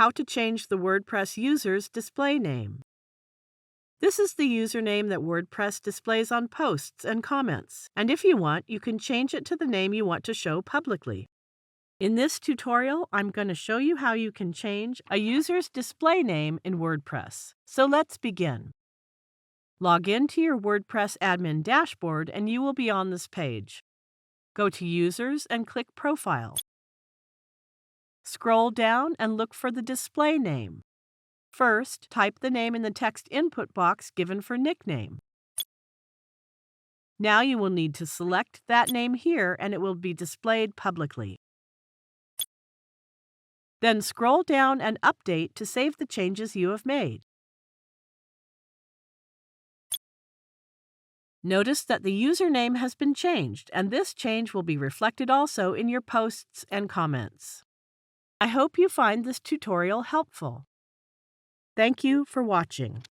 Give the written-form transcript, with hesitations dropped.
how to change the WordPress user's display name. This is the username that WordPress displays on posts and comments, and if you want, you can change it to the name you want to show publicly. In this tutorial, I'm going to show you how you can change a user's display name in WordPress. So let's begin. Log in to your WordPress admin dashboard and you will be on this page. Go to Users and click Profile. Scroll down and look for the display name. First, type the name in the text input box given for nickname. Now you will need to select that name here and it will be displayed publicly. Then scroll down and update to save the changes you have made. Notice that the username has been changed, and this change will be reflected also in your posts and comments. I hope you find this tutorial helpful. Thank you for watching.